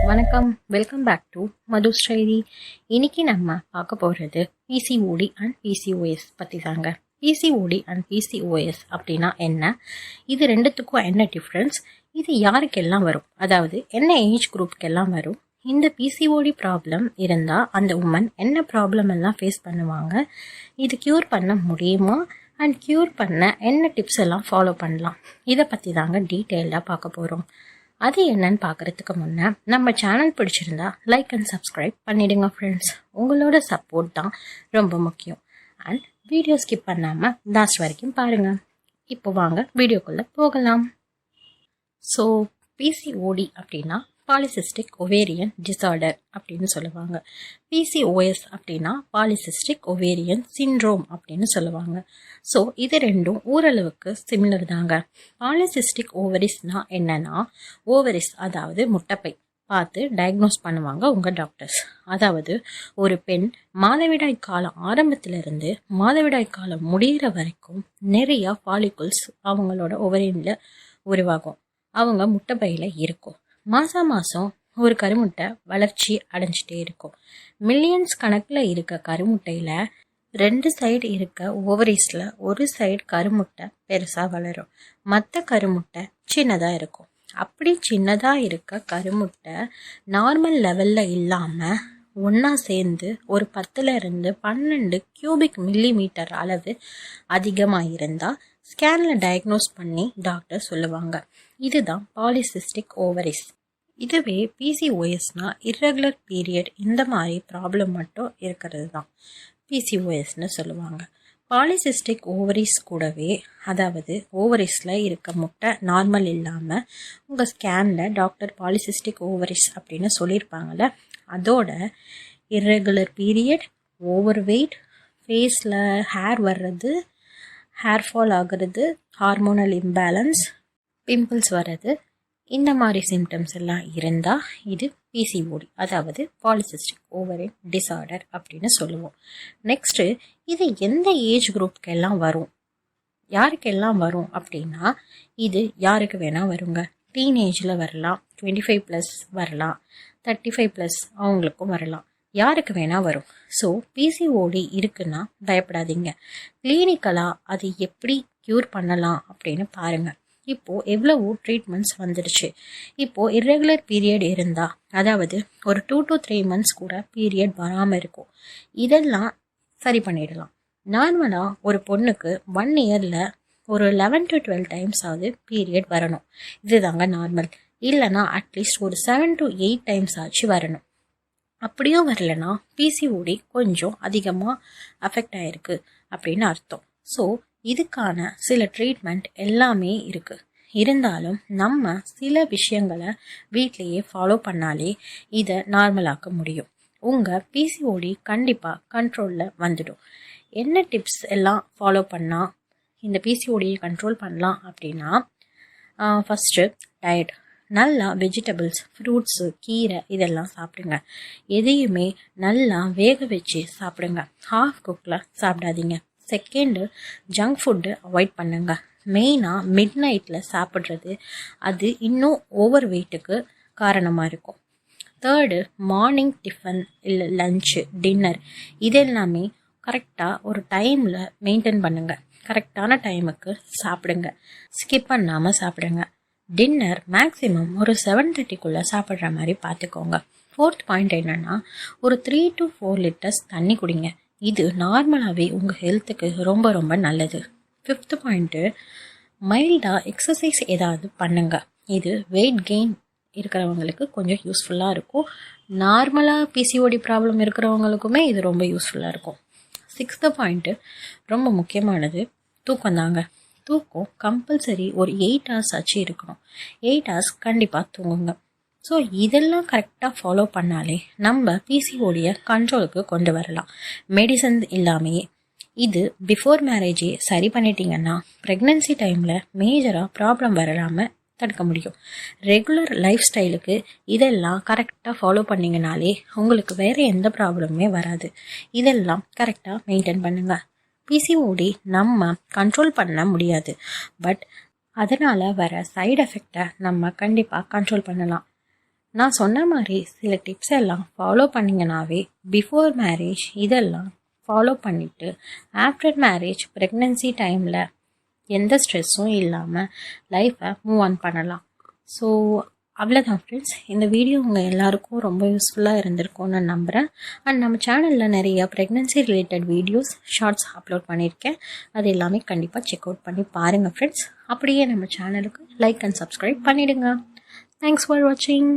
வணக்கம், welcome back to Madhu's diary. இன்னைக்கு நம்ம பார்க்க போகிறது பிசிஓடி அண்ட் பிசிஓஎஸ் பற்றி தாங்க. பிசிஓடி அண்ட் பிசிஓஎஸ் அப்படின்னா என்ன, இது ரெண்டுத்துக்கும் என்ன டிஃப்ரென்ஸ், இது யாருக்கெல்லாம் வரும், அதாவது என்ன ஏஜ் குரூப்புக்கெல்லாம் வரும், இந்த பிசிஓடி ப்ராப்ளம் இருந்தால் அந்த உமன் என்ன ப்ராப்ளம் எல்லாம் ஃபேஸ் பண்ணுவாங்க, இது க்யூர் பண்ண முடியுமா, அண்ட் க்யூர் பண்ண என்ன டிப்ஸ் எல்லாம் ஃபாலோ பண்ணலாம், இதை பற்றி தாங்க டீட்டெயிலாக பார்க்க போகிறோம். அது என்னன்னு பார்க்குறதுக்கு முன்னே நம்ம சேனல் பிடிச்சிருந்தா லைக் அண்ட் சப்ஸ்கிரைப் பண்ணிடுங்க ஃப்ரெண்ட்ஸ். உங்களோட சப்போர்ட் தான் ரொம்ப முக்கியம். அண்ட் வீடியோ ஸ்கிப் பண்ணாமல் லாஸ்ட் வரைக்கும் பாருங்கள். இப்போ வாங்க வீடியோக்குள்ளே போகலாம். ஸோ பிசிஓடி அப்படின்னா பாலிசிஸ்டிக் ஒவேரியன் டிசார்டர் அப்படின்னு சொல்லுவாங்க. பிசிஓஎஸ் அப்படின்னா பாலிசிஸ்டிக் ஒவேரியன் சிண்ட்ரோம் அப்படின்னு சொல்லுவாங்க. ஸோ இது ரெண்டும் ஓரளவுக்கு சிமிலர் தாங்க. பாலிசிஸ்டிக் ஓவரிஸ்னா என்னன்னா, ஓவரிஸ் அதாவது முட்டைப்பை பார்த்து டயக்னோஸ் பண்ணுவாங்க உங்கள் டாக்டர்ஸ். அதாவது ஒரு பெண் மாதவிடாய் காலம் ஆரம்பத்திலிருந்து மாதவிடாய் காலம் முடிகிற வரைக்கும் நிறையா ஃபாலிகுல்ஸ் அவங்களோட ஓவரியனில் உருவாகும், அவங்க முட்டைப்பையில் இருக்கும். மாதம் ஒரு கருமுட்டை வளர்ச்சி அடைஞ்சிட்டே இருக்கும். மில்லியன்ஸ் கணக்கில் இருக்க கருமுட்டையில் 2 சைடு இருக்க ஓவரிஸில் ஒரு சைடு கருமுட்டை பெருசாக வளரும், மற்ற கருமுட்டை சின்னதாக இருக்கும். அப்படி சின்னதாக இருக்க கருமுட்டை நார்மல் லெவலில் இல்லாமல் ஒன்றா சேர்ந்து ஒரு 10 to 12 கியூபிக் மில்லிமீட்டர் அளவு அதிகமாக இருந்தால் ஸ்கேனில் டயக்னோஸ் பண்ணி டாக்டர் சொல்லுவாங்க, இதுதான் பாலிசிஸ்டிக் ஓவரிஸ். இதுவே பிசிஓஎஸ்னா இர்ரெகுலர் பீரியட் இந்த மாதிரி ப்ராப்ளம் மட்டும் இருக்கிறது தான் பிசிஓஎஸ்ன்னு சொல்லுவாங்க. பாலிசிஸ்டிக் ஓவரிஸ் கூடவே, அதாவது ஓவரிஸில் இருக்க முட்டை நார்மல் இல்லாமல் உங்கள் ஸ்கேனில் டாக்டர் பாலிசிஸ்டிக் ஓவரிஸ் அப்படின்னு சொல்லியிருப்பாங்கள்ல, அதோட இர்ரெகுலர் பீரியட், ஓவர் வெயிட், ஃபேஸில் ஹேர் வர்றது, ஹேர் ஃபால் ஆகிறது, ஹார்மோனல் இம்பேலன்ஸ், பிம்பிள்ஸ் வர்றது, இந்த மாதிரி சிம்டம்ஸ் எல்லாம் இருந்தால் இது பிசிஓடி, அதாவது பாலிசிஸ்டிக் ஓவரியன் டிசார்டர் அப்படின்னு சொல்லுவோம். நெக்ஸ்ட்டு, இது எந்த ஏஜ் குரூப்புக்கெல்லாம் வரும், யாருக்கெல்லாம் வரும் அப்படின்னா, இது யாருக்கு வேணால் வருங்க. டீனேஜில் வரலாம், 25+ வரலாம், 35+ அவங்களுக்கும் வரலாம், யாருக்கு வேணால் வரும். ஸோ பிசிஓடி இருக்குன்னா பயப்படாதீங்க. கிளினிக்கலாக அது எப்படி க்யூர் பண்ணலாம் அப்படின்னு பாருங்கள். இப்போது எவ்வளவோ ட்ரீட்மெண்ட்ஸ் வந்துடுச்சு. இப்போது இர்ரெகுலர் பீரியட் இருந்தால், அதாவது ஒரு 2 to 3 months கூட பீரியட் வராமல் இருக்கும், இதெல்லாம் சரி பண்ணிடலாம். நார்மலாக ஒரு பொண்ணுக்கு 1 yearல் ஒரு 11 to 12 times ஆகுது பீரியட் வரணும், இதுதாங்க நார்மல். இல்லைனா அட்லீஸ்ட் ஒரு 7 to 8 times ஆச்சு வரணும். அப்படியும் வரலன்னா பிசிஓடி கொஞ்சம் அதிகமாக அஃபெக்ட் ஆகிருக்கு அப்படின்னு அர்த்தம். ஸோ இதுக்கான சில ட்ரீட்மெண்ட் எல்லாமே இருக்குது. இருந்தாலும் நம்ம சில விஷயங்களை வீட்லேயே ஃபாலோ பண்ணாலே இதை நார்மலாக்க முடியும். உங்கள் பிசிஓடி கண்டிப்பாக கண்ட்ரோலில் வந்துடும். என்ன டிப்ஸ் எல்லாம் ஃபாலோ பண்ணால் இந்த பிசிஓடியை கண்ட்ரோல் பண்ணலாம் அப்படின்னா, ஃபஸ்ட்டு டயட். நல்லா வெஜிடபிள்ஸ், ஃப்ரூட்ஸு, கீரை இதெல்லாம் சாப்பிடுங்க. எதையுமே நல்லா வேக வச்சு சாப்பிடுங்க, ஹாஃப் குக்கில் சாப்பிடாதீங்க. செகண்டு, ஜங்க் ஃபுட்டு அவாய்ட் பண்ணுங்க. மெயினாக மிட் நைட்டில் சாப்பிட்றது, அது இன்னும் ஓவர் வெயிட்டுக்கு காரணமாக இருக்கும். தேர்டு, மார்னிங் டிஃபன் இல்லை லஞ்சு, டின்னர் இதெல்லாமே கரெக்டாக ஒரு டைமில் மெயின்டைன் பண்ணுங்கள். கரெக்டான டைமுக்கு சாப்பிடுங்க, ஸ்கிப் பண்ணாமல் சாப்பிடுங்க. டின்னர் மேக்ஸிமம் ஒரு 7:30க்குள்ளே சாப்பிட்ற மாதிரி பார்த்துக்கோங்க. ஃபோர்த் பாயிண்ட் என்னென்னா, ஒரு 3 to 4 liters தண்ணி குடிங்க. இது நார்மலாகவே உங்கள் ஹெல்த்துக்கு ரொம்ப ரொம்ப நல்லது. ஃபிஃப்த் பாயிண்ட்டு, மைல்டாக எக்ஸசைஸ் ஏதாவது பண்ணுங்க. இது வெயிட் கெயின் இருக்கிறவங்களுக்கு கொஞ்சம் யூஸ்ஃபுல்லாக இருக்கும். நார்மலாக பிசிஓடி ப்ராப்ளம் இருக்கிறவங்களுக்குமே இது ரொம்ப யூஸ்ஃபுல்லாக இருக்கும். சிக்ஸ்த்து பாயிண்ட்டு ரொம்ப முக்கியமானது, தூக்கம் தாங்க. தூக்கம் கம்பல்சரி ஒரு 8 hours ஆச்சு இருக்கணும். 8 hours கண்டிப்பாக தூங்குங்க. ஸோ இதெல்லாம் கரெக்டாக ஃபாலோ பண்ணாலே நம்ம பிசிஓடியை கண்ட்ரோலுக்கு கொண்டு வரலாம், மெடிசன் இல்லாமையே. இது பிஃபோர் மேரேஜே சரி பண்ணிட்டீங்கன்னா ப்ரெக்னென்சி டைமில் மேஜராக ப்ராப்ளம் வரலாமல் தடுக்க முடியும். ரெகுலர் லைஃப் ஸ்டைலுக்கு இதெல்லாம் கரெக்டாக ஃபாலோ பண்ணிங்கனாலே உங்களுக்கு வேறு எந்த ப்ராப்ளமுமே வராது. இதெல்லாம் கரெக்டாக மெயின்டைன் பண்ணுங்கள். பிசிஓடி நம்ம கண்ட்ரோல் பண்ண முடியாது, பட் அதனால் வர சைடு எஃபெக்டை நம்ம கண்டிப்பாக கண்ட்ரோல் பண்ணலாம். நான் சொன்ன மாதிரி சில டிப்ஸ் எல்லாம் ஃபாலோ பண்ணிங்கனாவே பிஃபோர் மேரேஜ் இதெல்லாம் ஃபாலோ பண்ணிவிட்டு ஆஃப்டர் மேரேஜ் ப்ரெக்னென்சி டைமில் எந்த ஸ்ட்ரெஸ்ஸும் இல்லாமல் லைஃப்பை மூவ் ஆன் பண்ணலாம். ஸோ அவ்வளோதான் ஃப்ரெண்ட்ஸ், இந்த வீடியோ உங்கள் எல்லாருக்கும் ரொம்ப யூஸ்ஃபுல்லாக இருந்திருக்கும்னு நம்புகிறேன். அண்ட் நம்ம சேனலில் நிறைய pregnancy related videos shorts upload பண்ணியிருக்கேன். அது எல்லாமே கண்டிப்பாக செக் அவுட் பண்ணி பாருங்கள் ஃப்ரெண்ட்ஸ். அப்படியே நம்ம சேனலுக்கு லைக் அண்ட் சப்ஸ்கிரைப் பண்ணிவிடுங்க. தேங்க்ஸ் ஃபார் வாட்சிங்.